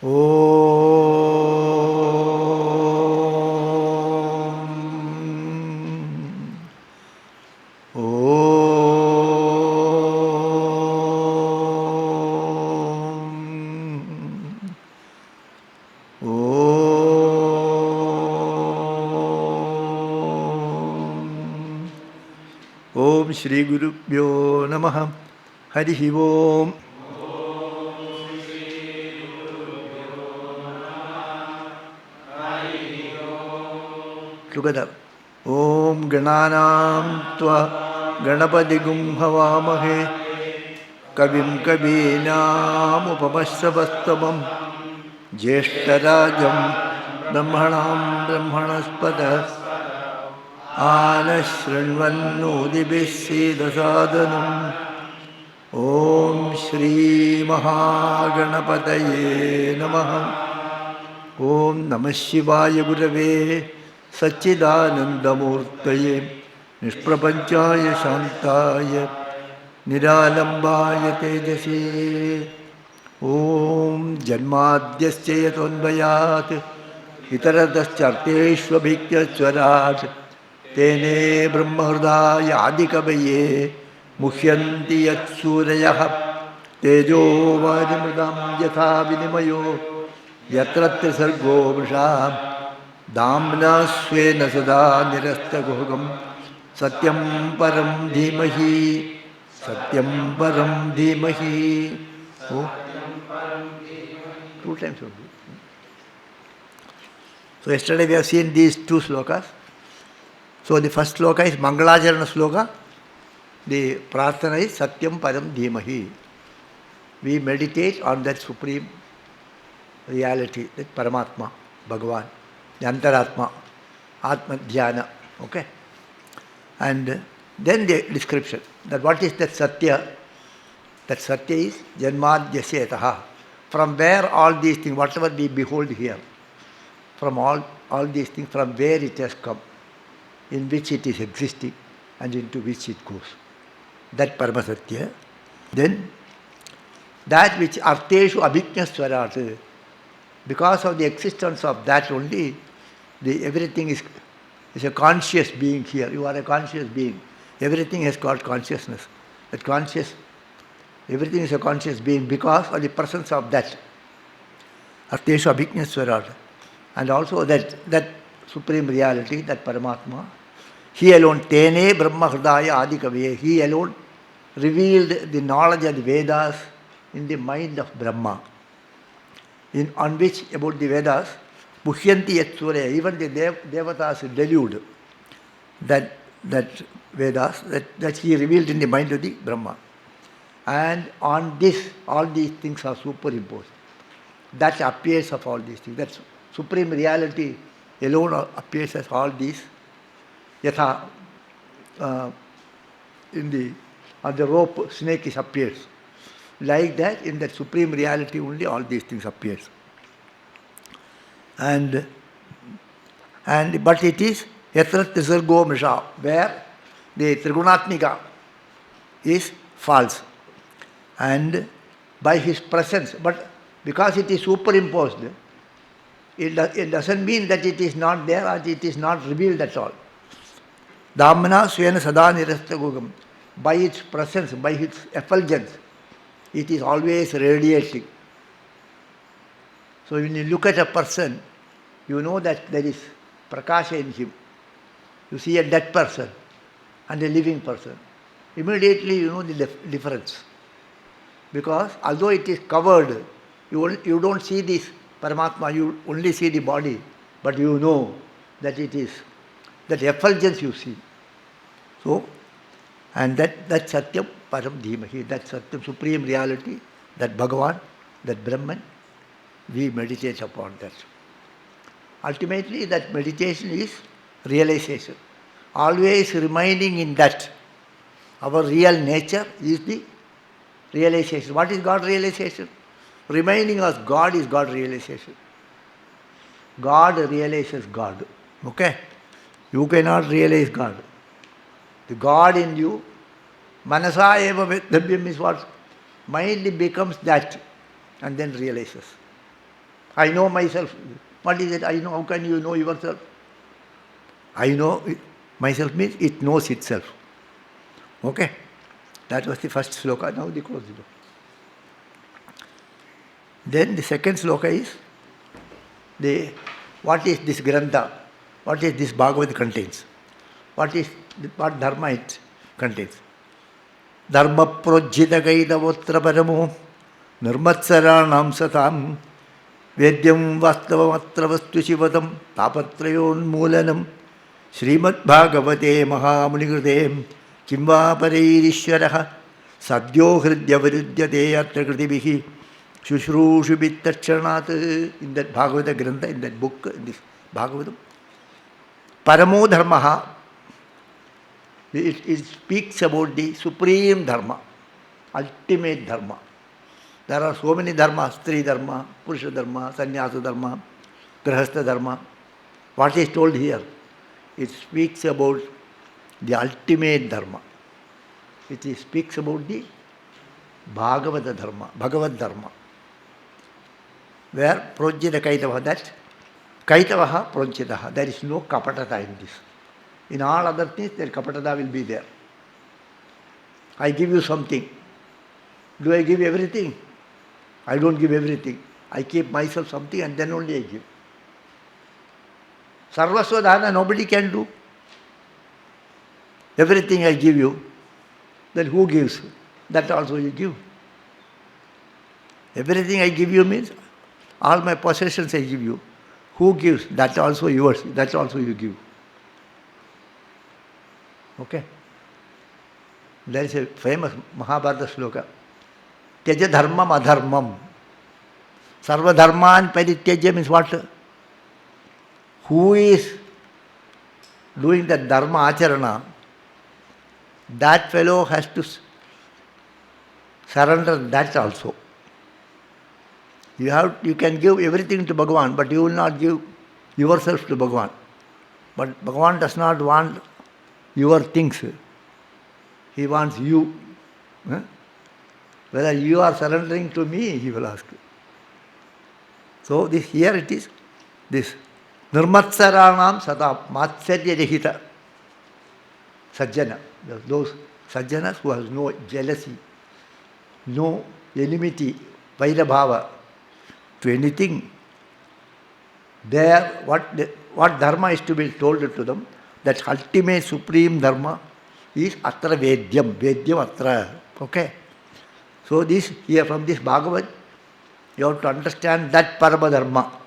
Om Shri Gurubhyo Namaha Harihi Om. Together. Om Gananam Tva Ganapadigum Havamahe Kavim Kavinam Upamasravastabam Jeshtarajam Brahmanam Brahmanaspada Anashrinvannodibhissidasadhanam. Om Shri Mahaganapataye Namaha. Om Namah Shivaya Gurave Satchidanandamurtaye Nishprapanchaya Shantaya Niralambaye Tejase. Om Janmadhyasya Yatonvayat Itarataschatteshvabhikyaswarat Tene Brahmahridaya Adikavaye Muhyanti Yat Surayah Tejo Vajamridam Yatha Vinimayo Yatra Sargo Visham Damna Svena Sada Nirasta Gohagam Satyam Param Dhimahi Satyam Param Dhimahi. Oh. Two times only. So yesterday we have seen these two slokas. So the first sloka is Mangalajarana sloka. The prarthana is Satyam Param Dhimahi. We meditate on that supreme reality, that Paramatma, Bhagavan, the Antaratma, Atma Dhyana. Okay? And then the description, that what is that Satya? That Satya is Janmadhyasya Yataha. From where all these things, whatever we behold here, from all these things, from where it has come, in which it is existing, and into which it goes. That Paramasatya. Then, that which Arteshu Abhijñaswarat, because of the existence of that only, everything is a conscious being here. You are a conscious being. Everything has got consciousness. That everything is a conscious being because of the presence of that. Arteshu Abhijñaswarat. And also that supreme reality, that Paramatma, he alone, Tene Brahma Hridaya Adikavaye, he alone revealed the knowledge of the Vedas in the mind of Brahma, on which about the Vedas, Muhyanti Yat Surya, even the Devatas delude that Vedas, that he revealed in the mind of the Brahma. And on this, all these things are superimposed. That appears of all these things. That supreme reality alone appears as all these. Yatha, on the rope, snake appears. Like that, in that supreme reality only all these things appears. But it is Yatra Tisargo Misha, where the Trigunatmika is false. And by his presence, but because it is superimposed, it doesn't mean that it is not there or it is not revealed at all. Dhamana Svena Sada Nirasta Gugam. By its presence, by its effulgence, it is always radiating. So when you look at a person, you know that there is prakasha in him. You see a dead person and a living person. Immediately you know the difference. Because although it is covered, you don't see this Paramatma, you only see the body, but you know that it is, that effulgence you see. So, and that Satyam Param Dhimahi, that Satyam, supreme reality, that Bhagavan, that Brahman, we meditate upon that. Ultimately, that meditation is realization. Always remaining in that. Our real nature is the realization. What is God realization? Remaining as God is God realization. God realizes God. Okay? You cannot realize God. The God in you, Manasa eva vedabhyam is what? Mind becomes that and then realizes. I know myself. What is it? I know. How can you know yourself? I know myself means it knows itself. Okay? That was the first sloka. Now the close. Then the second sloka is what is this Grantha? What is this Bhagavad contains? What dharma it contains? Dharma projita gaidavotra paramo nirmatsaranam satam vedyam vastavamatra vastu shivadam tapatrayon moolanam Srimad Bhagavate Mahamunikrite Kimva Pareirishwaraha Sadhyo Hridya Virudyate Atra Kritibihi Shushrushu Bittachanat. In that Bhagavata Grantha, in that book, in this Bhagavatam, Paramo Dharmaha, it speaks about the supreme dharma, ultimate dharma. There are so many dharmas: Stri dharma, Purusha dharma, Sannyasa dharma, Grahastha dharma. What is told here? It speaks about the ultimate dharma. It speaks about the Bhagavata dharma, Bhagavad dharma. Where projita kaitavaha, that kaitavaha projitaha. There is no kapatata in this. In all other things, there kapatata will be there. I give you something. Do I give everything? I don't give everything. I keep myself something and then only I give. Sarvasva dana nobody can do. Everything I give you, then who gives? That also you give. Everything I give you means all my possessions I give you. Who gives? That also yours. That also you give. Okay? There is a famous Mahabharata sloka. Tyaja dharmam adharmam. Sarva dharman parityaja means what? Who is doing the dharma acharana, that fellow has to surrender that also. You can give everything to Bhagavan, but you will not give yourself to Bhagavan. But Bhagavan does not want your things. He wants you. Whether you are surrendering to me, he will ask. So here it is, this Nirmatsaranam Satam Matsarya Rehita Sajjana. Those Sajjanas who have no jealousy, no enmity, Vairabhava to anything. There, what dharma is to be told to them, that ultimate supreme dharma is Atra Vedyam. Vedyam Atra. Okay? So this here from this Bhagavad, you have to understand that Parama Dharma.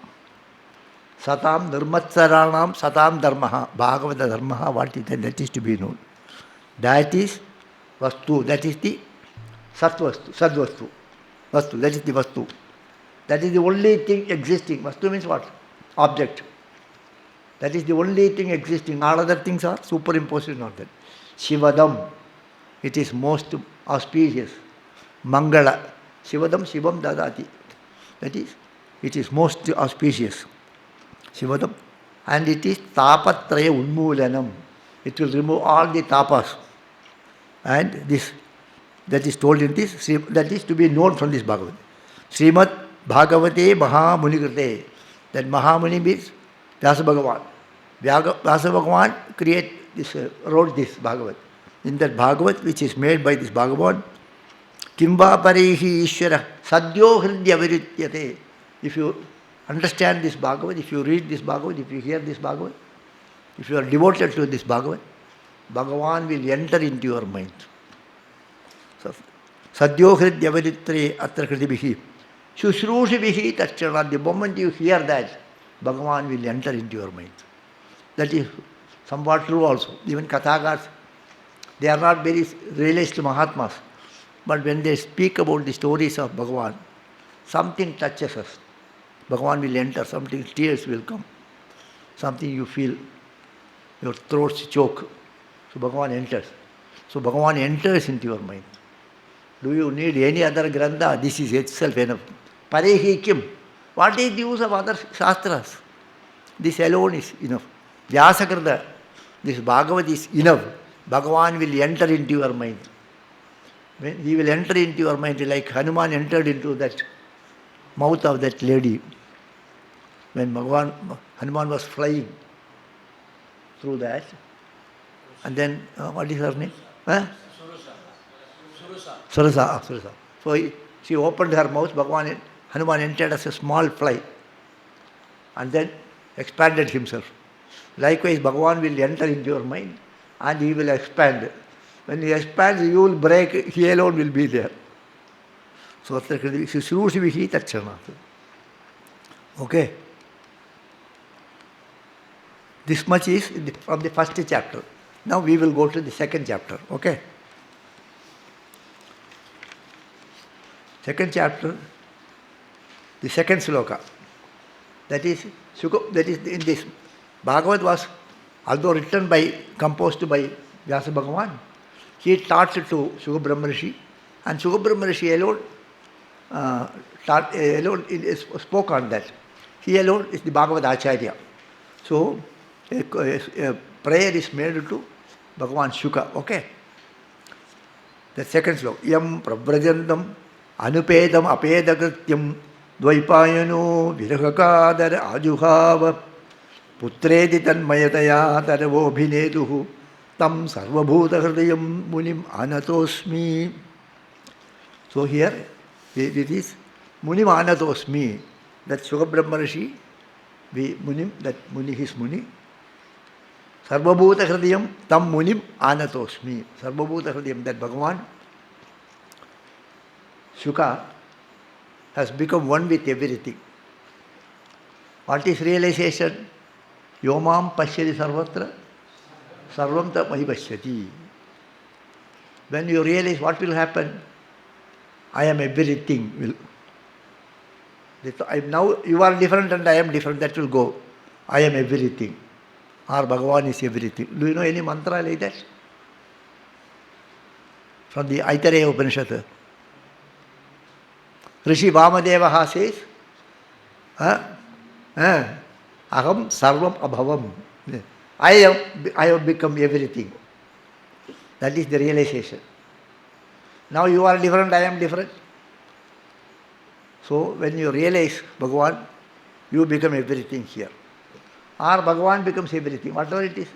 Satam Nirmatsaranam Satam Dharmaha. Bhagavata Dharmaha, what is that is to be known. That is Vastu. That is the Satvastu, Sadvastu. Vastu, that is the Vastu. That is the only thing existing. Vastu means what? Object. That is the only thing existing. All other things are superimposed on that. Shivadam. It is most auspicious. Mangala. Shivadam Shivam Dadati. That is, it is most auspicious. Shivadam. And it is Tapatraya Unmoolanam. It will remove all the tapas. And this, that is told in this, that is to be known from this Bhagavad. Srimad Bhagavate Mahamunikrite. That Mahamuni means Vyasa Bhagavan. Vyasa Bhagavan wrote this Bhagavad. In that Bhagavad, which is made by this Bhagavan, Kimva Parehi Ishvara Sadhyo Hridya Virutyate. If you understand this Bhagavad, if you read this Bhagavad, if you hear this Bhagavad, if you are devoted to this Bhagavad, Bhagavan will enter into your mind. So, Sadhyo Hridya Virutyate Atra Kritibihi Shushrushibihi Tachana. The moment you hear that, Bhagavan will enter into your mind. That is somewhat true also. Even Kathagars, they are not very realized Mahatmas. But when they speak about the stories of Bhagavan, something touches us. Bhagavan will enter, something, tears will come. Something you feel, your throats choke. So Bhagavan enters. So Bhagavan enters into your mind. Do you need any other grantha? This is itself enough. Parehi kim. What is the use of other shastras? This alone is enough. Vyasakrita, this Bhagavad is enough. Bhagavan will enter into your mind. When he will enter into your mind like Hanuman entered into that mouth of that lady. when Bhagavan Hanuman was flying through that, and then what is her name? Huh? Surasa. Surasa. So she opened her mouth, Hanuman entered as a small fly and then expanded himself. Likewise, Bhagavan will enter into your mind and he will expand. When he expands, you will break, he alone will be there. So, Shrushvihi Tachana. Okay. This much is from the first chapter. Now we will go to the second chapter. Okay. Second chapter, the second sloka. That is in this. Bhagavad was, although composed by Vyasa Bhagavan, he taught to Shuka Brahmarishi, and Shuka Brahmarishi alone spoke on that. He alone is the Bhagavad Acharya. So, a prayer is made to Bhagavan Shuka. Okay? The second sloka. Yam Prabrajandam Anupedam Apedakrityam Dvaipayano Virahakadara Ajuhava Putredi Tanmayataya Taravobhineduhu Tam Sarvabhuta Hridayam Munim Anatosmi. So here it is Munim Anatosmi. That Shuka Brahmarishi, that Muni is Muni. Sarvabhuta Hridayam Tam Munim Anatosmi. Sarvabhuta Hridayam, that Bhagavan Shuka has become one with everything. What is realization? Yomam Pashyati Sarvatra Sarvam Tamai Pashyati. When you realize what will happen, I am everything. Now you are different and I am different, that will go. I am everything. Or Bhagavan is everything. Do you know any mantra like that? From the Aitareya Upanishad. Rishi Vamadevaha says, Aham Sarvam Abhavam. I have become everything. That is the realization. Now you are different, I am different. So when you realize Bhagavan, you become everything here. Or Bhagavan becomes everything, whatever it is.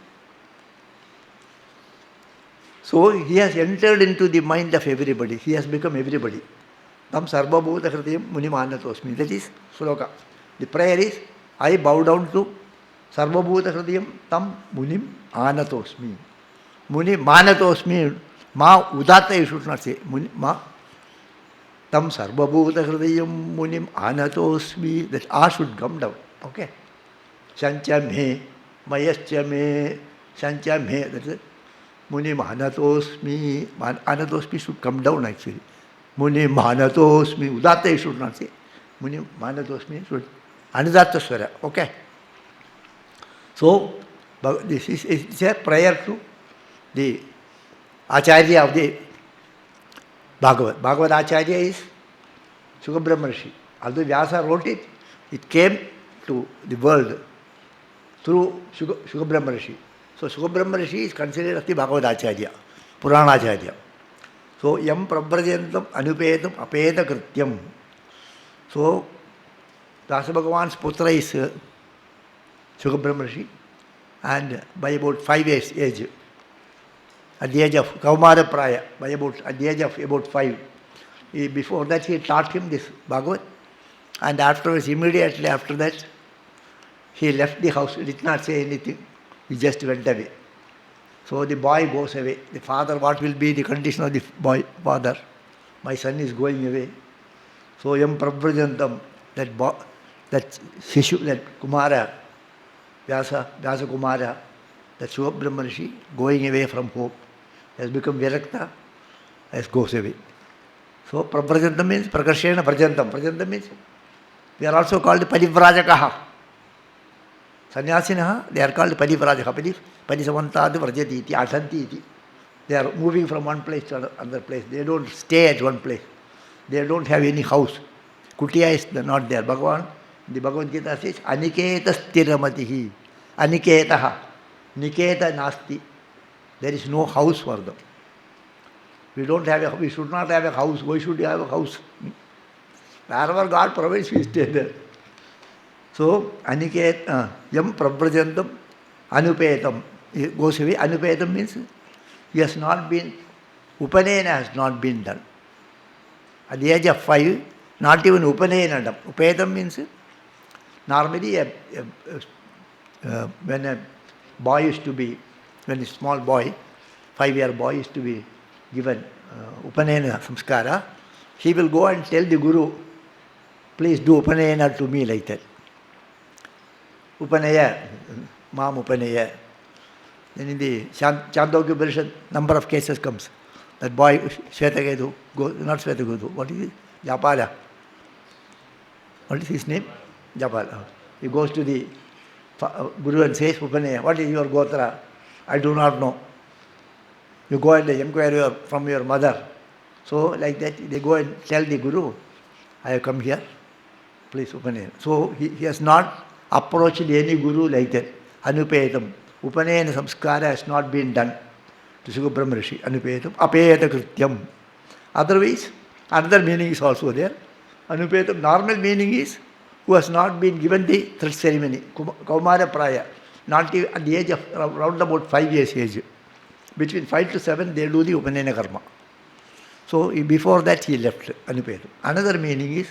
So he has entered into the mind of everybody. He has become everybody. Tam sarva bhuta hridayam munimanatosmi. That is sloka. The prayer is, I bow down to sarva bhuta hridayam tam munim anatosmi. Muni manatosmi. Ma udata you should not say. Muni ma. Tam sarva bhuta hridayam munim anatosmi. That A should come down. Okay. Sancha me, mayascha me, sancha me. That is Muni manatosmi. Anatosmi should come down actually. Muni manatosmi. Udata you should not say. Muni manatosmi should. Anudatta swara. Okay. So, this is a prayer to the Acharya of the Bhagavad. Bhagavad Acharya is Shuka Brahmarishi. Although Vyasa wrote it, it came to the world through Shuka Brahmarishi. So Shuka Brahmarishi is considered as the Bhagavad Acharya, Purana Acharya. So Yam Prabrajantam Anupedam Apeda Krityam. So Vyasa Bhagavan's putra is Shuka Brahmarishi, and by about 5 years age, at the age of Kaumara Praya, at the age of about 5, before that he taught him this Bhagavad, and afterwards, immediately after that, he left the house. He did not say anything. He just went away. So the boy goes away. The father, what will be the condition of the boy? Father, my son is going away. So Yam Prabrajantam, that Shishu, that Kumara, Vyasa Kumara, that Shuka Brahmarishi, going away from home, has become Virakta, as goes away. So Prabrajantam means Prakarshena Prajantam. Prajantam means we are also called Parivrajakaha. Sannyasins, they are called Parivrajaka. Parisamantad Vrajati iti, Ashanti iti. They are moving from one place to another place. They don't stay at one place. They don't have any house. Kutiya is not there. Bhagavan, the Bhagavad Gita says, Aniketa stiramatihi. Aniketaha. Niketa nasti. There is no house for them. We should not have a house. Why should you have a house? Wherever God provides, we stay there. So, Aniket, Yam Prabrajantam, Anupetam. It goes away. Anupetam means he has not been, Upanayana has not been done. At the age of 5, not even Upanayana done. Upayatam means normally when a boy used to be, when a small boy, 5-year boy used to be given Upanayana samskara, he will go and tell the Guru, please do Upanayana to me like that. Upanaya, Mam Upanaya. Then in the Chandogya Upanishad, number of cases comes. That boy, Shvetaketu, not Shvetaketu, what is it? Japala. What is his name? Japala. He goes to the Guru and says, Upanaya, what is your Gotra? I do not know. You go and inquire from your mother. So like that, they go and tell the Guru, I have come here, please Upanayana. So he has not approached any Guru like that. Anupetam. Upanayana samskara has not been done to Sukabrahma Rishi. Anupetam. Apeta krityam. Otherwise, another meaning is also there. Anupetam, normal meaning is who has not been given the thread ceremony. Kaumara Praya. Not at the age of around about 5 years age. Between 5 to 7, they do the Upanayana karma. So before that he left Anupetam. Another meaning is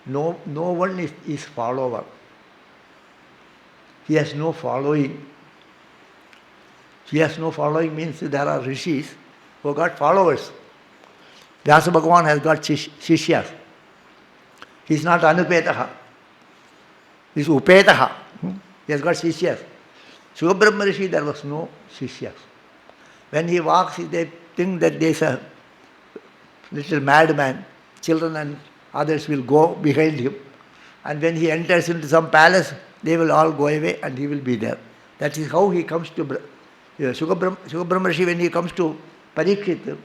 no one is follower. He has no following. He has no following means there are rishis who got followers. Vyasa Bhagavan has got shishyas. He is not Anupetaha. He is Upetaha. He has got shishyas. Sukabrahma Rishi, there was no shishyas. When he walks, they think that there is a little madman. Children and others will go behind him. And when he enters into some palace, they will all go away and he will be there. That is how he comes to Sukabrahma Rishi when he comes to Parikshit.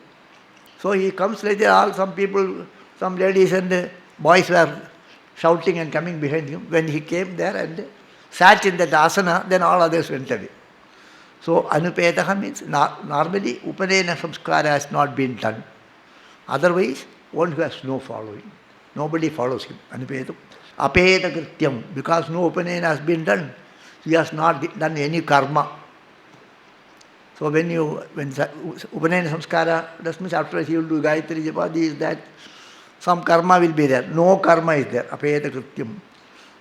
So he comes like that, some people, some ladies and boys were shouting and coming behind him. When he came there and sat in that asana, then all others went away. So Anupetaha means normally Upanayana samskara has not been done. Otherwise, one who has no following. Nobody follows him. Anupetam. Apeta krityam. Because no Upanayana has been done, he has not done any karma. So when Upanayana samskara, that means afterwards he will do Gayatri Japa, this, that, some karma will be there. No karma is there. Apeta krityam.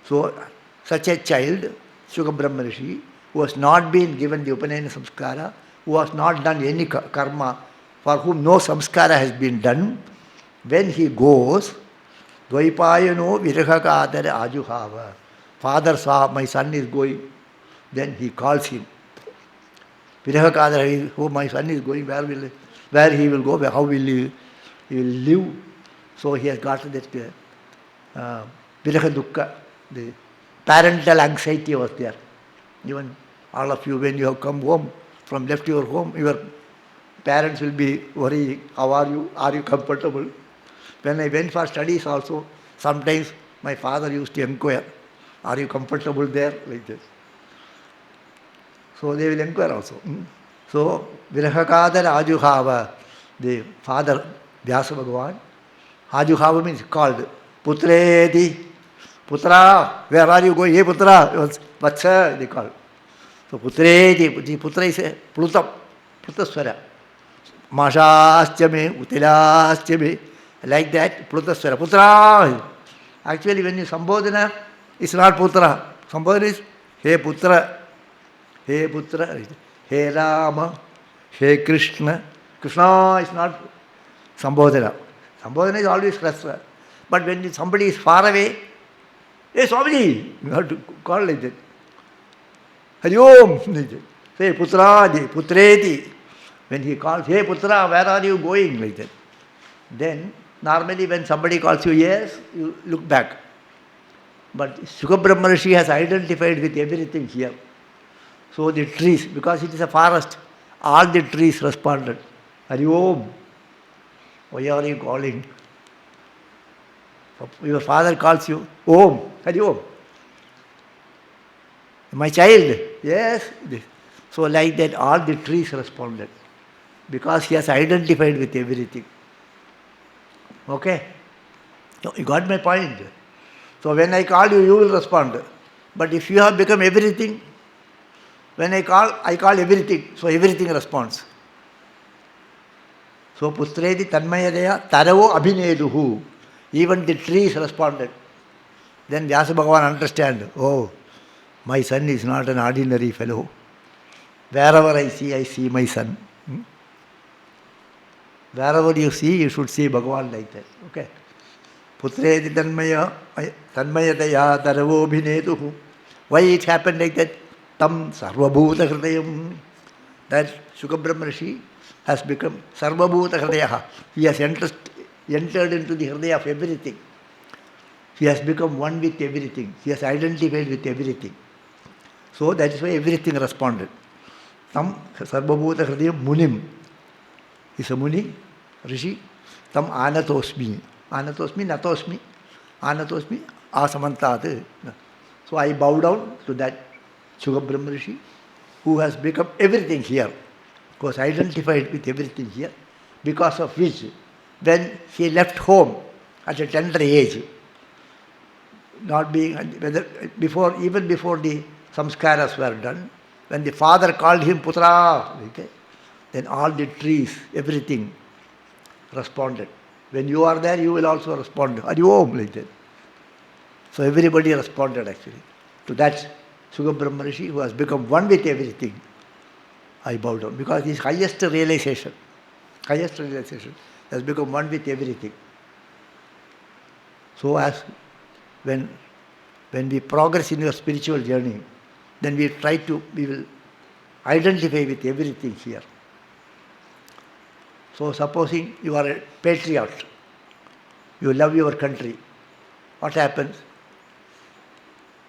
So such a child, Sukabrahma Rishi, who has not been given the Upanayana samskara, who has not done any karma, for whom no samskara has been done, when he goes, Dvaipayano virahakadara ajuhava. Father saw my son is going, then he calls him. Virahakadara, oh, my son is going, where he will go, how will he will live. So he has got that viraha dukkha, the parental anxiety was there. Even all of you, when you have come home, from left your home, your parents will be worrying, how are you? Are you comfortable? When I went for studies also, sometimes my father used to inquire, are you comfortable there? Like this. So they will inquire also. So, Virahakadara Ajuhava, the father, Vyasa Bhagavan, Ajuhava means called. Putreti, Putra, where are you going? Hey Putra, Vatsa, they call. So Putreti, the Putra is a Plutam, Plutaswara. Mashaaschame, Utilaschame, like that, Plutaswara. Putra. Actually, when you Sambodhana, it's not Putra. Sambodhana is Hey Putra. Hey Putra, Hey Rama, Hey Krishna. Krishna is not Sambodhana. Sambodhana is always Krishna. But when somebody is far away, hey Swamiji, you have to call like that. Hari Om. Say Putradi, Putreti. When he calls, hey Putra, where are you going? Like that. Then, normally when somebody calls you, yes, you look back. But Sukabrahma Rishi has identified with everything here. So the trees, because it is a forest, all the trees responded. Hari Om. Why are you calling? Your father calls you, Om, Hari Om. My child, yes. So like that, all the trees responded. Because he has identified with everything. Okay? So you got my point. So when I call you, you will respond. But if you have become everything, when I call everything, so everything responds. So putredi tanmayadaya taravo abhineduhu. Even the trees responded. Then Vyasa Bhagavan understand, oh, my son is not an ordinary fellow. Wherever I see my son. Wherever you see, you should see Bhagavan like that. Okay. Putredi tanmayadaya taravo abhineduhu. Why it happened like that? Tam sarvabhuta hridayam. That Sukabrahma Rishi has become sarvabhuta hridayaha. He has entered into the hridaya of everything. He has become one with everything. He has identified with everything. So that is why everything responded. Tam sarvabhuta hridayam munim. He is a muni, rishi. Tam anatosmi. Anatosmi, natosmi. Anatosmi, asamantat. So I bow down to that Sukabrahma Rishi who has become everything here, who was identified with everything here, because of which, when he left home at a tender age, not being, even before the samskaras were done, when the father called him Putra, okay, then all the trees, everything responded. When you are there, you will also respond. Are you home? Like that. So everybody responded actually to that Sukabrahma Rishi who has become one with everything. I bow down because his highest realization has become one with everything. So as when we progress in your spiritual journey, then we will identify with everything here. So supposing you are a patriot, you love your country, what happens?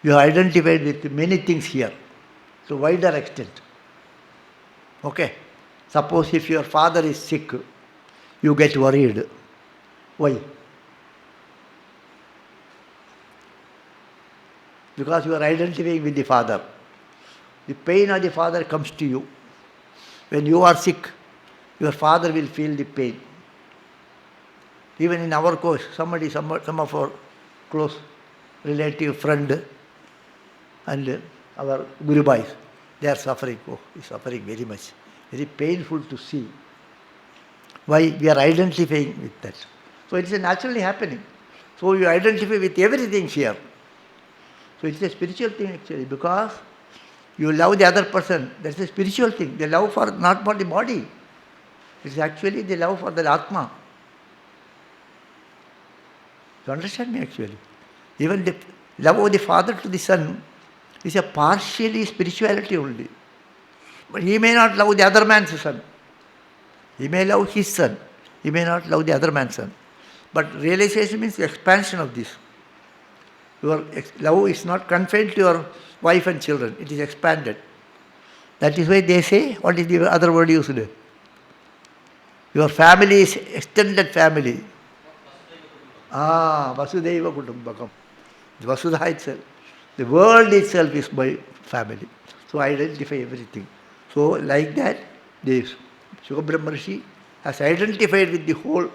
You are identified with many things here, to wider extent. Okay? Suppose if your father is sick, you get worried. Why? Because you are identifying with the father. The pain of the father comes to you. When you are sick, your father will feel the pain. Even in our course, some of our close relative, friend, and our Guru Bhais, they are suffering. Oh, he is suffering very much. Very painful to see. Why? We are identifying with that. So it is naturally happening. So you identify with everything here. So it is a spiritual thing actually, because you love the other person. That is a spiritual thing. The love not for the body. It is actually the love for the Atma. You understand me actually? Even the love of the father to the son is a partially spirituality only. But he may not love the other man's son. He may love his son. He may not love the other man's son. But realization means expansion of this. Your love is not confined to your wife and children. It is expanded. That is why they say, what is the other word used? Your family is extended family. Vasudhaiva Kutumbakam. The Vasudha itself. The world itself is my family. So I identify everything. So like that, the Sukabrahma Rishi has identified with the whole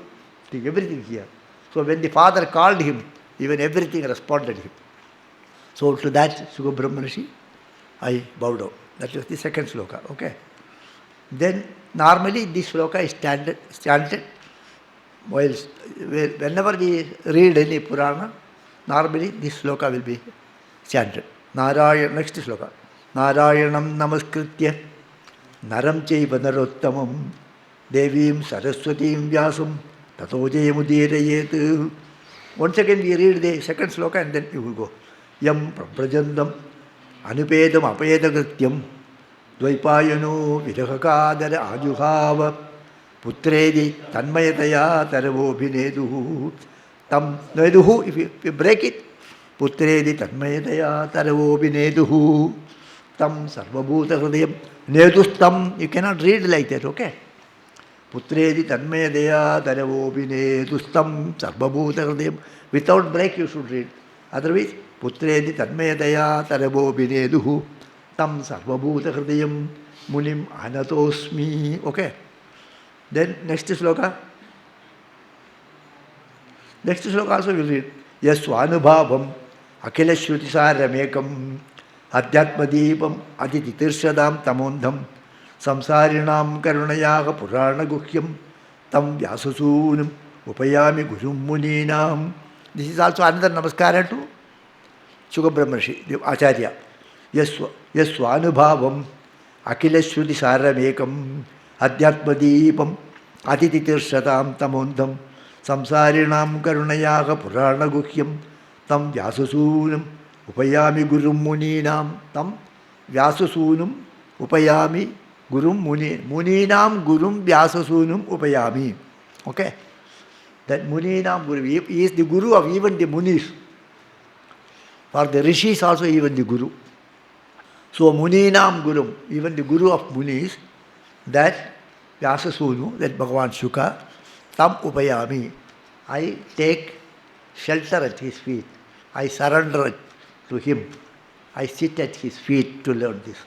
thing, everything here. So when the father called him, even everything responded to him. So to that Sukabrahma Rishi, I bow down. That was the second sloka. Okay. Then normally this sloka is chanted while whenever we read any Purana, normally this sloka will be chanted. Next sloka. Narayanam namaskritya naram chaiva narottamam devim saraswatim vyasam tato jayamudirayet. Once again we read the second sloka and then you will go. Yam prajandam anupedam apedagatyam dvaipayano vidahakadara ajuhava putredi tanmayataya taravobhineduhu. Tam neduhu, if you break it, putredi tanmayataya taravobhineduhu. Tam sarvabhuta hridayam. Nedustam, you cannot read like that, okay? Putredi tanmayataya taravobhinedustam sarvabhuta hridayam. Without break you should read. Otherwise, putredi tanmayataya taravobhineduhu. Tam sarvabhuta hridayam munim anatosmi. Okay. Then next sloka. Next sloka also we will read. Yasvanubhavam Akila Shrutisaramakam Adhyatmadipam Adititirshadam Tamondham Samsarinam Karunayaga Purana Guhyam Tam Vyasasunam Upayami Gurum Muninam. This is also another namaskara to Shuka Brahmarshi, the Acharya. Yaswanubhavam Akila Shrutisaramakam Adhyatmadipam Adititirshadam Tamondham Samsarinam Karunayaga Purana Guhyam Tam Vyasasunam Upayami Gurum Muninam. Tam Vyasasunam Upayami Gurum Muninam Gurum Vyasasunam Upayami. Okay? That Muninam Guru, he is the Guru of even the Munis. For the Rishis also even the Guru. So Muninam Gurum, even the Guru of Munis, that Vyasasunu, that Bhagavan Shuka, Tam Upayami, I take shelter at his feet. I surrender to him. I sit at his feet to learn this.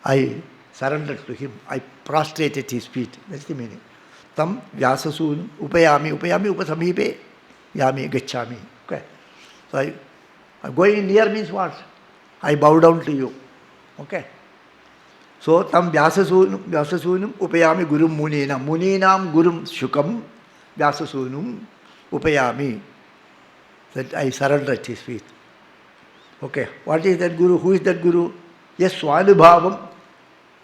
I surrender to him. I prostrate at his feet. That's the meaning. Tam Vyasasunu Upayami, Upayami Upasamipe, Yami Gachami. Okay. So I'm going near means what? I bow down to you. Okay. So Tam Vyasasunam Upayami Gurum Muninam. Muninam Gurum Shukam Vyasasunam Upayami. That I surrender at his feet. Okay. What is that Guru? Who is that Guru? Yes, Swanubhavam.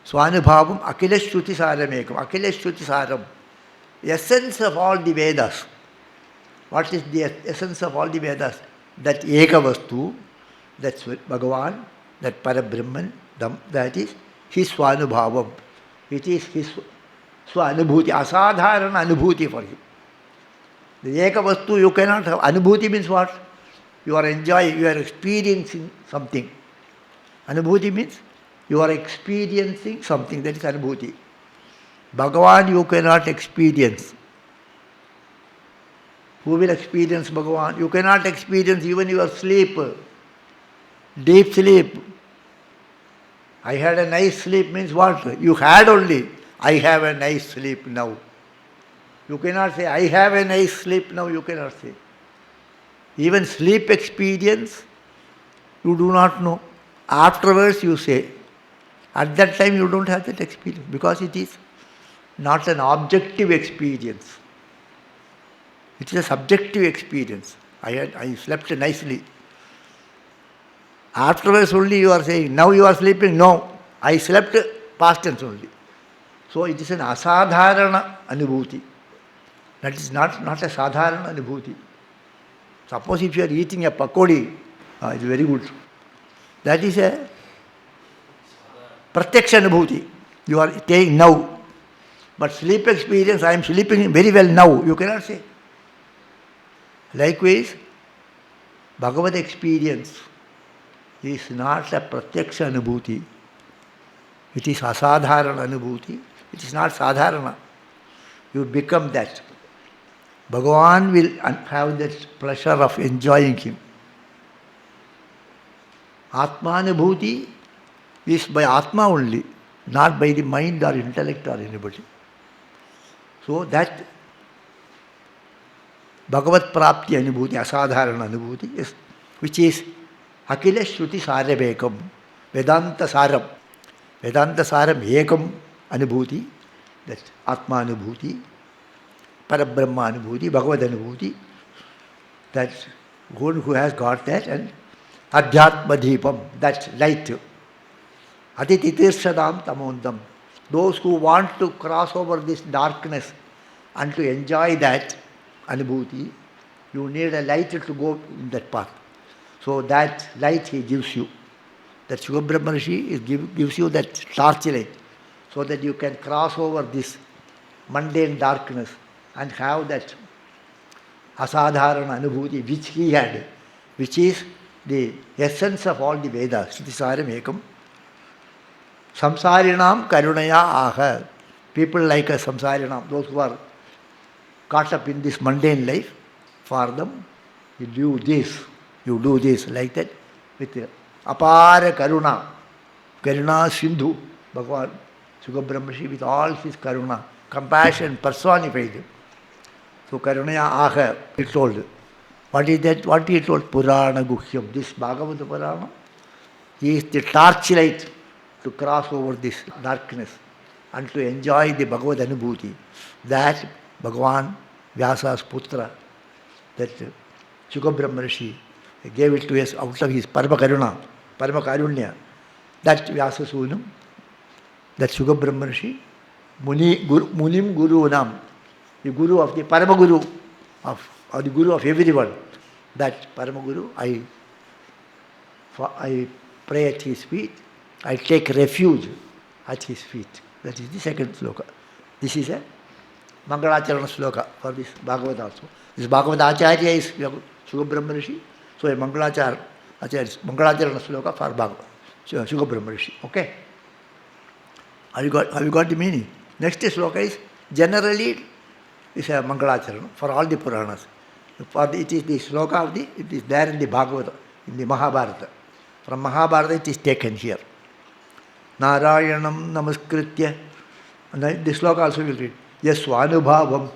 Swanubhavam Akila Shrutisaramakam. Akila Shrutisaraam. Essence of all the Vedas. What is the essence of all the Vedas? That Ekavastu, that's Bhagavan, that Parabrahman, that is his Swanubhavam. It is his Swanubhuti, Asadharana Anubhuti for him. The Ekavastu you cannot have. Anubhuti means what? You are enjoying, you are experiencing something. Anubhuti means you are experiencing something, that is Anubhuti. Bhagavan you cannot experience. Who will experience Bhagavan? You cannot experience even your sleep, deep sleep. I had a nice sleep means what? You had only. I have a nice sleep now. You cannot say, I have a nice sleep now, you cannot say. Even sleep experience, you do not know. Afterwards you say. At that time you don't have that experience because it is not an objective experience. It is a subjective experience. I slept nicely. Afterwards only you are saying, now you are sleeping. No, I slept past tense only. So it is an asadharana anubhuti. That is not a sadharana anubhuti. Suppose if you are eating a pakodi, it's very good. That is a pratyaksha anubhuti. You are saying now. But sleep experience, I am sleeping very well now. You cannot say. Likewise, Bhagavad experience is not a pratyaksha anubhuti. It is asadharana anubhuti. It is not sadharana. You become that. Bhagavan will have that pleasure of enjoying him. Atmanubhuti is by Atma only, not by the mind or intellect or anybody. So that Bhagavat Prapti Anubhuti, Asadharana Anubhuti, is, which is Akila Shruti Sarabekam, Vedanta Saram. Vedanta Saram Ekam Anubhuti, that's Atma Anubhuti, Parabrahma Anubhuti, Bhagavad Anubhuti, that's one who has got that, and Adhyatma Deepam, that's light. Adititirshadam Tamondam. Those who want to cross over this darkness and to enjoy that anubhuti, you need a light to go in that path. So that light he gives you. That Shuka Brahmarshi gives you that torch light so that you can cross over this mundane darkness and have that asadharana anubhuti which he had, which is the essence of all the Vedas. Shrutisara Ekam. Samsarinam karunaya aha. People like us, samsarinam, those who are caught up in this mundane life, for them, you do this, like that, with apara karuna, karuna sindhu, Bhagavan, Shuka Brahmarshi, with all his karuna, compassion personified. So karunaya aha, he told. What is that? What he told? Purana Guhyam. This Bhagavata Purana is the torchlight to cross over this darkness and to enjoy the Bhagavad Anubhuti. That Bhagavan Vyasa's putra, that Shuka Brahmarshi, gave it to us out of his Parama Karuna, Parama Karunya. That Vyasa Sunam, that Shuka Brahmarshi, Munim Guru Nam, the Guru of the Parama Guru, or the Guru of everyone. That Parama Guru, I pray at his feet, I take refuge at his feet. That is the second sloka. This is a Mangalacharana sloka for this Bhagavad also. This Bhagavad Acharya is Shuka Brahmarshi, so a Mangalacharana sloka for Bhagavad Shuka Brahmarshi. Okay? Have you got the meaning? Next sloka is generally is a Mangalacharana for all the Puranas. It is the sloka of it is there in the Bhagavata, in the Mahabharata. From Mahabharata it is taken here. Narayanam Namaskritya. And the sloka also will read. Yaswanubhavam.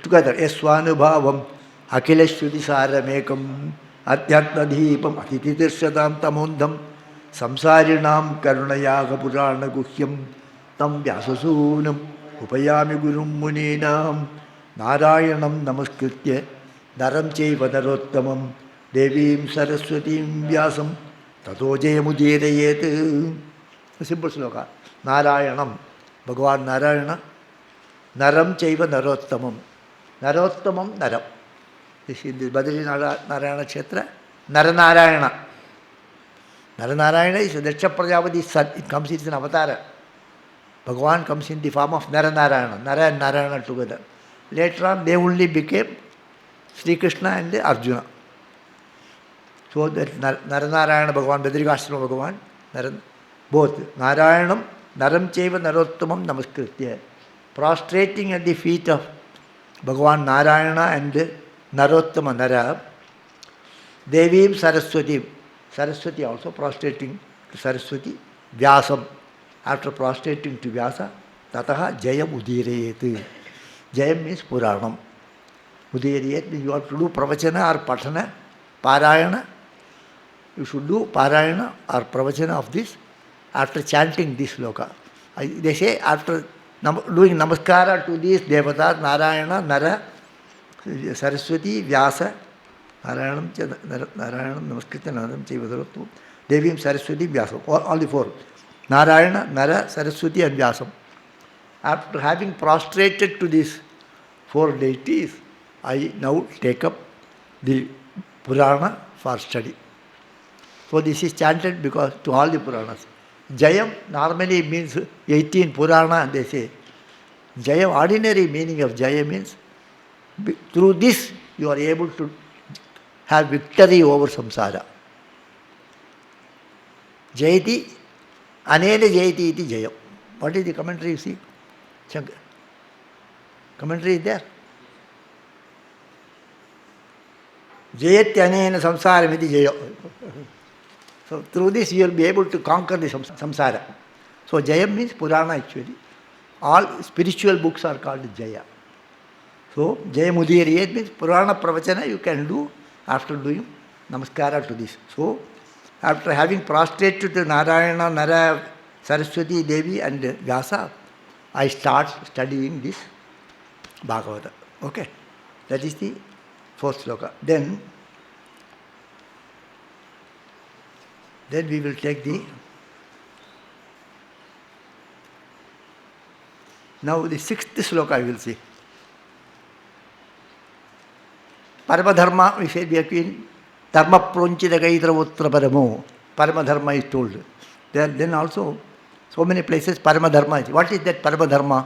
Together. Yaswanubhavam. Akilashruti saramekam. Adhyatmadhipam. Atititirshadam tamundham. Samsarinam karunayaga purana guhyam. Tam vyasasunam. Upayami gurum muninam. Narayanam Namaskritya. Naram chaiva narottamam. Devim saraswatim vyasam. Tato jayamudhirayet. A simple sloka. Narayanam. Bhagavan Narayana. Naram chaiva narottamam. Narottamam naram. This is the Badri Narayana Kshetra. Naranarayana. Naranarayana is Daksha Prajapati's son. It comes in an avatar. Bhagavan comes in the form of Naranarayana. Nara and Narayana together. Later on, they only became Sri Krishna and Arjuna. So that Naranarayana Bhagavan, Badrikashtrama Bhagavan, both Narayanam, Naram Chaiva Narottamam Namaskritya. Prostrating at the feet of Bhagavan Narayana and Narottama Nara. Devim Saraswati. Saraswati also prostrating to Saraswati. Vyasam. After prostrating to Vyasa, Tataha Jayam Udirayet. Jayam means Puranam. Udirayet means you have to do Pravachana or Patana, Parayana. You should do Parayana or Pravachana of this after chanting this sloka. They say after doing Namaskara to these Devatas, Narayana, Nara, Saraswati, Vyasa, Narayanam, Namaskritya, Naram, Chaivadarottu, Devim, Saraswati, Vyasam. All the four. Narayana, Nara, Saraswati and Vyasam. After having prostrated to these four deities, I now take up the Purana for study. So this is chanted because to all the Puranas. Jayam normally means 18 Purana, they say. Jayam, ordinary meaning of Jaya means through this you are able to have victory over samsara. Jayati, anena jayati iti jayam. What is the commentary you see? Shankar. Commentary is there. Jayati anena samsara iti jayam. So through this you will be able to conquer the samsara. So Jayam means Purana actually. All spiritual books are called Jaya. So Jayam Udirayet means Purana Pravachana you can do after doing Namaskara to this. So after having prostrated to Narayana, Nara, Saraswati Devi and Vyasa, I start studying this Bhagavata. Okay. That is the fourth sloka. Then we will take now the sixth sloka I will see. Paramadharma, we said we have been Dharma Pronchita Gaidravotra Paramo. Paramadharma is told. Then also, so many places Paramadharma is. What is that Paramadharma?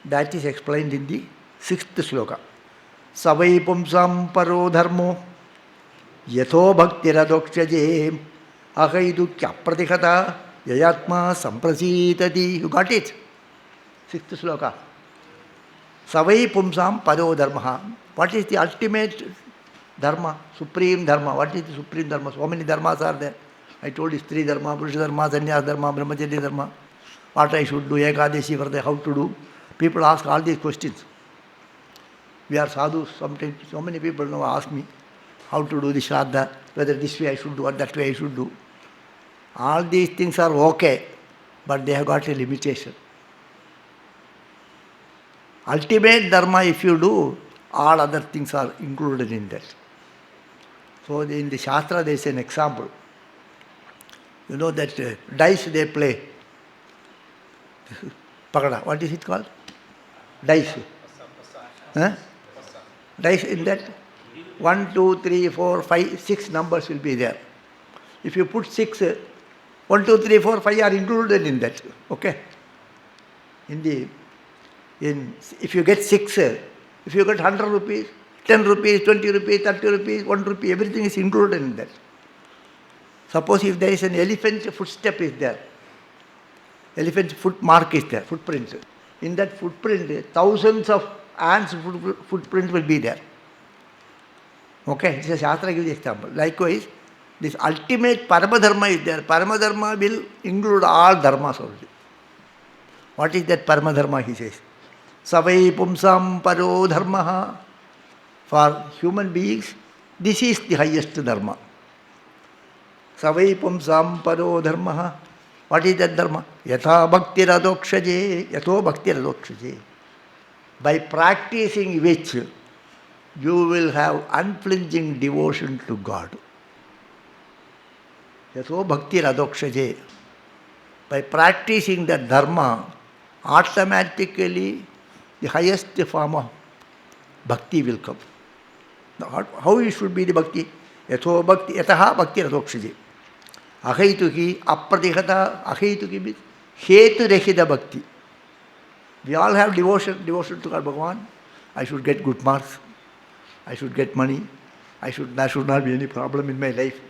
That is explained in the sixth sloka. Savai Pumsam Paro Dharmo Yatho Bhaktiradokshaje Ahaidu Kyapratikata Yayatma Samprasitati. You got it? Sixth sloka. Savai Pumsam Paro Dharma. What is the ultimate dharma? Supreme dharma. What is the supreme dharma? So many dharmas are there. I told you Stri dharma, Purusha dharma, Sannyas dharma, Brahmacharya dharma. What I should do, Ekadashi for how to do. People ask all these questions. We are sadhus, sometimes so many people now ask me, how to do the Shraddha, whether this way I should do or that way I should do. All these things are okay, but they have got a limitation. Ultimate dharma, if you do, all other things are included in that. So in the Shastra there is an example. You know that dice they play. Pagada, what is it called? Dice. Huh? Dice in that 1, 2, 3, 4, 5, 6 numbers will be there. If you put 6, 1, 2, 3, 4, 5 are included in that. Okay? If you get 6, if you get 100 rupees, 10 rupees, 20 rupees, 30 rupees, 1 rupee, everything is included in that. Suppose if there is an elephant footstep is there, elephant foot mark is there, footprint. In that footprint, thousands of ants' footprint will be there. Okay, this is Shastra gives the example. Likewise, this ultimate Paramadharma is there. Paramadharma will include all dharmas only. What is that Paramadharma, he says? Savai pumsam paro dharmaha. For human beings, this is the highest dharma. Savai pumsam paro dharmaha. What is that dharma? Yatha bhakti radokshaje. Yatho bhakti radokshaje. By practicing which, you will have unflinching devotion to God. Yatho bhakti radokshaje. By practicing the dharma, automatically the highest form of bhakti will come. Now, how it should be the bhakti? Yatho bhakti, yataha bhakti radokshaje. Ahaituki, apradihata, ahaituki means hetu rehita bhakti. We all have devotion to God, Bhagavan. I should get good marks. I should get money. There should not be any problem in my life.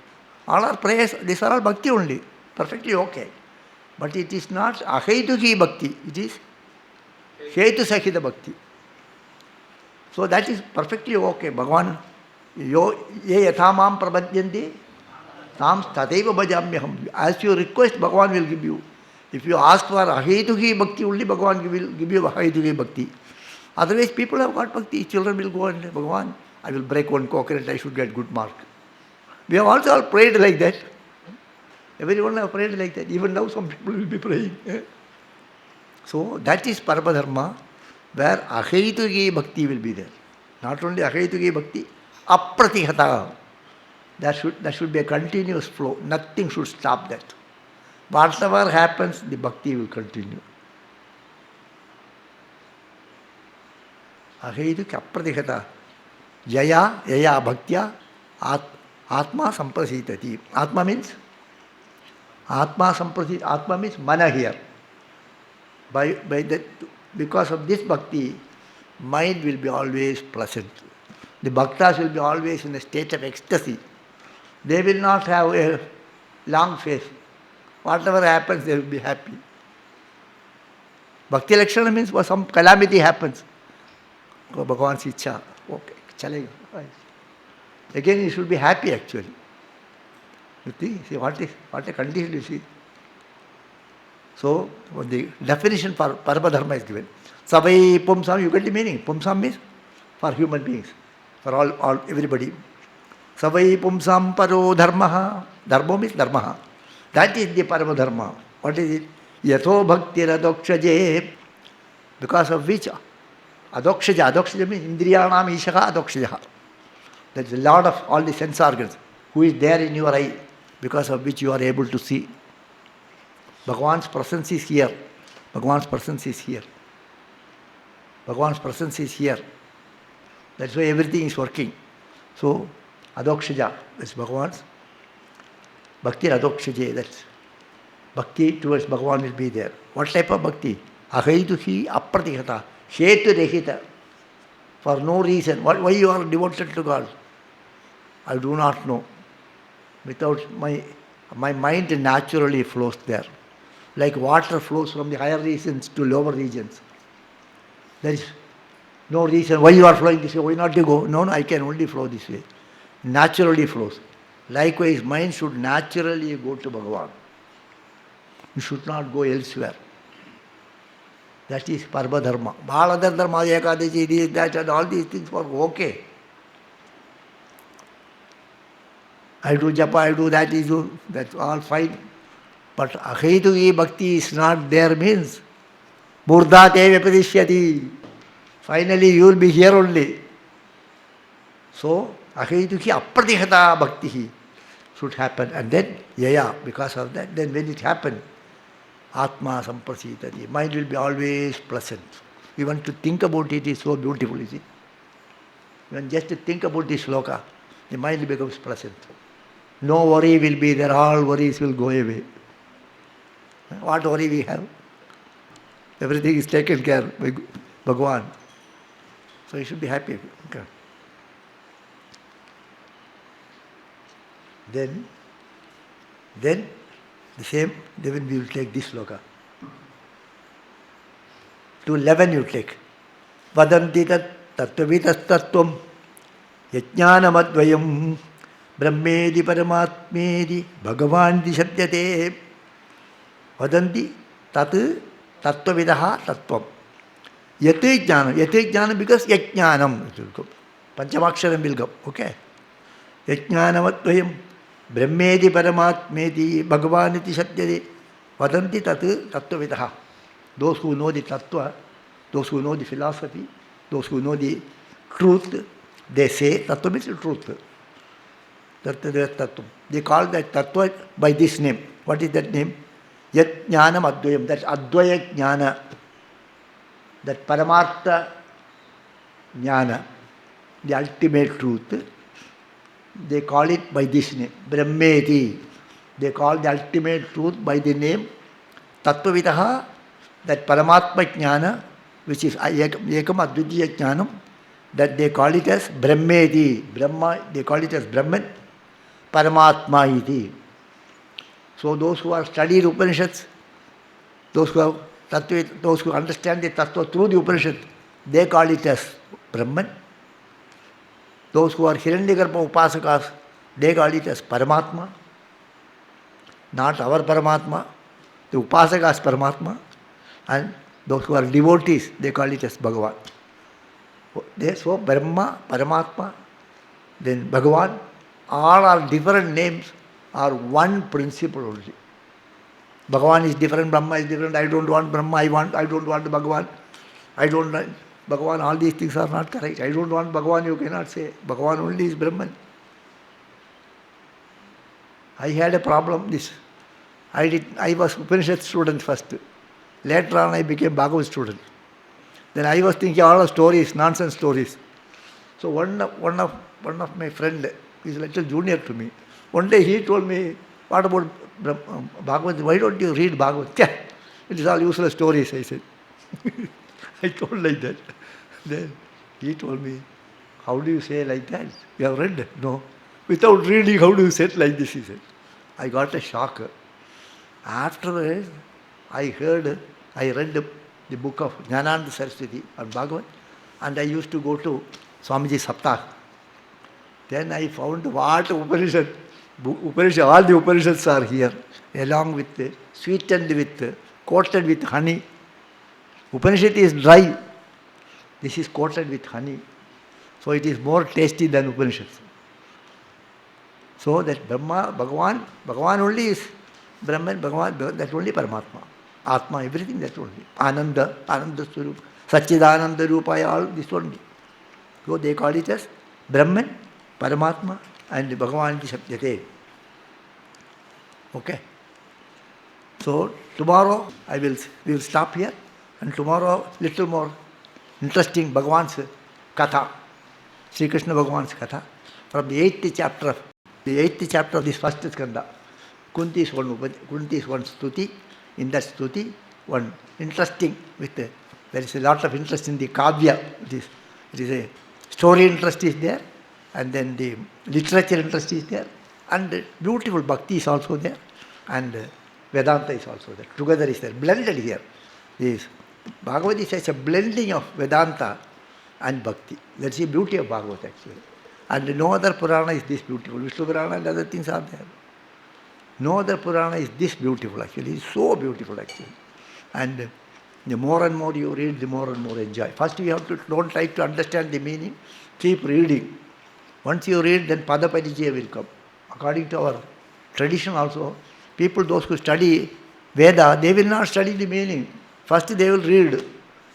All our prayers, these are all bhakti only. Perfectly okay. But it is not ahaituki bhakti. It is hetu sahita bhakti. So that is perfectly okay. Bhagavan, ye yathamam prabhadyanti, tam tateva bhajamyaham. As you request, Bhagavan will give you. If you ask for ahaituki bhakti, only Bhagavan will give you ahaituki bhakti. Otherwise, people have got bhakti. Children will go and say, Bhagavan, I will break one coconut, I should get good mark. We have also all prayed like that. Everyone have prayed like that. Even now some people will be praying. So that is Paramadharma, where ahaituki bhakti will be there. Not only ahaituki bhakti, apratihata. That should be a continuous flow. Nothing should stop that. Whatever happens, the bhakti will continue. Ahaituki apratihata. Yaya bhaktya atma samprasitati. Atma means? Atma means mana here. By that, because of this bhakti, mind will be always pleasant. The bhaktas will be always in a state of ecstasy. They will not have a long face. Whatever happens, they will be happy. Bhakti lakshana means when some calamity happens. Oh, Bhagavan's ichha. Okay, chalega. Again, you should be happy actually. You see what a condition you see. So, the definition for Paramadharma is given. Savai pumsam, you get the meaning. Pumsam means for human beings, for all everybody. Savai pumsam paro dharmaha. Dharma means dharmaha. That is the Paramadharma. What is it? Yatho bhakti radokshaje. Because of which adokshaja means indriyanam ishaka adokshaja. That is the Lord of all the sense organs, who is there in your eye, because of which you are able to see. Bhagavan's presence is here. Bhagavan's presence is here. Bhagavan's presence is here. That's why everything is working. So, adokshaja, that's Bhagavan's. Bhakti adokshaja, that's bhakti towards Bhagavan will be there. What type of bhakti? Ahaituhi apratihata. Hetu rehita. For no reason. Why you are devoted to God? I do not know. Without my mind naturally flows there. Like water flows from the higher regions to lower regions. There is no reason why you are flowing this way, why not you go? No, I can only flow this way. Naturally flows. Likewise, mind should naturally go to Bhagavan. You should not go elsewhere. That is Paramadharma. All other dharma, Ekadashi, this, that, and all these things were okay. I do japa, I do that, I do, that's all fine. But ahetuki bhakti is not there means murdate vipadishyati. Finally you will be here only. So ahetuki apratihata bhakti should happen. And then, because of that, then when it happens, Atma samprasitati. Mind will be always pleasant. Even to think about it is so beautiful, you see. Even just to think about this sloka, the mind becomes pleasant. No worry will be there, all worries will go away. What worry we have? Everything is taken care by Bhagavan. So you should be happy. Okay. Then the same, then we will take this sloka. To 11 you take. Vadanti tat tattvavitas tattvam yajnanamadvayam brahmedi paramatmedi bhagavan di satyate. Vadanti tat tattvavidaha tattvam. Yate jnanam because yajnanam. Panchamaksharam will go. Okay. Yajnanamadvayam brahmedi paramatmedi bhagavan iti satyate. Vadanti tat tattvavidaha. Those who know the tattva, those who know the philosophy, those who know the truth, they say tattva means the truth. Tattva. They call that tattva by this name. What is that name? Yat jnanam advayam. That's advaya jnana. That paramartha jnana, the ultimate truth. They call it by this name. Brahmeti. They call the ultimate truth by the name Tattvavitaha. That Paramatma Jnana, which is Ekam Advitiya Jnanam, that they call it as Brahmeti. Brahma, they call it as Brahman, Paramatma iti. So those who are studied Upanishads, those who understand the Tattva through the Upanishad, they call it as Brahman. Those who are Hiranyagarbha Upasakas, they call it as Paramatma. Not our Paramatma, the Upasakas Paramatma. And those who are devotees, they call it as Bhagavan. So Brahma, Paramatma, then Bhagavan, all are different names, are one principle only. Bhagavan is different, Brahma is different. I don't want Brahma, I don't want Bhagavan. I don't want Bhagavan, all these things are not correct. I don't want Bhagavan, you cannot say. Bhagavan only is Brahman. I had a problem, I was Upanishad student first. Later on I became Bhagavad student. Then I was thinking all the stories, nonsense stories. So one of my friend, he's a little junior to me. One day he told me, what about Bhagavad? Why don't you read Bhagavad? It is all useless stories, I said. I told like that. Then he told me, how do you say like that? You have read? No. Without reading, how do you say it like this? He said. I got a shock. Afterwards, I read the book of Jnananda Saraswati on Bhagavat, and I used to go to Swamiji Saptak. Then I found what Upanishad, all the Upanishads are here, along with sweetened with, coated with honey. Upanishad is dry. This is coated with honey. So it is more tasty than Upanishads. So that Brahma, Bhagavan only is Brahman, Bhagavan, that's only Paramatma. Atma, everything, that's only. Ananda Swarup, Satchidananda Rupaya, all this only. So they call it as Brahman, Paramatma, and Bhagavan Satyate. Okay. So tomorrow we will stop here, and tomorrow little more interesting Bhagavan's Katha, Sri Krishna Bhagavan's Katha, from the 8th chapter of this first skanda. Kunti is one stuti. In that stuti, one interesting there is a lot of interest in the kavya. It is a story interest is there, and then the literature interest is there, and beautiful bhakti is also there, and Vedanta is also there. Together is there, blended here. This Bhagavad is such a blending of Vedanta and bhakti. That's the beauty of Bhagavad actually. And no other Purana is this beautiful. Vishnu Purana and other things are there. No other Purana is this beautiful actually. It's so beautiful actually. And the more and more you read, the more and more enjoy. First you have to, don't try to understand the meaning. Keep reading. Once you read, then Pada Parijaya will come. according to our tradition also, people, those who study Veda, they will not study the meaning. First they will read,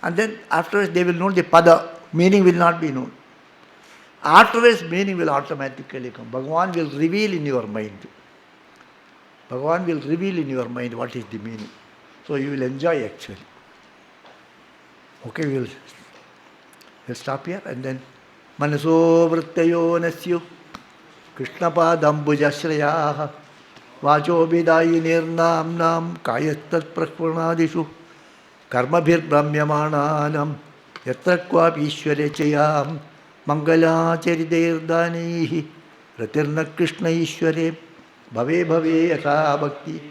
and then afterwards they will know the pada. Meaning will not be known. Afterwards, meaning will automatically come. Bhagavan will reveal in your mind. Bhagavan will reveal in your mind what is the meaning. So you will enjoy actually. Okay, we'll stop here and then Manaso Vrittayo Nasyu Krishnapadambujashrayah Vacho Vidayi Nirnamnam Kayastat Prakranadishu Karmabhir Brahmyamananam Yatra Kwapi Ishware Chayam Mangala Charideردanihi Ratirna Krishna Ishware Bhave Bhave Yatha Bhakti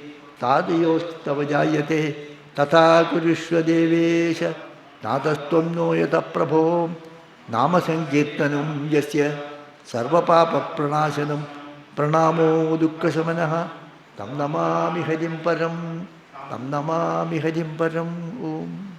Tadayostava Jayate Tata Kurishwa Devesha Nadastvam no Yata Prabho Nama Sankirtanam Yasya Sarva Papa Pranashanam Pranamo Dukkha Samanaha Tam Namami Hadim Param Om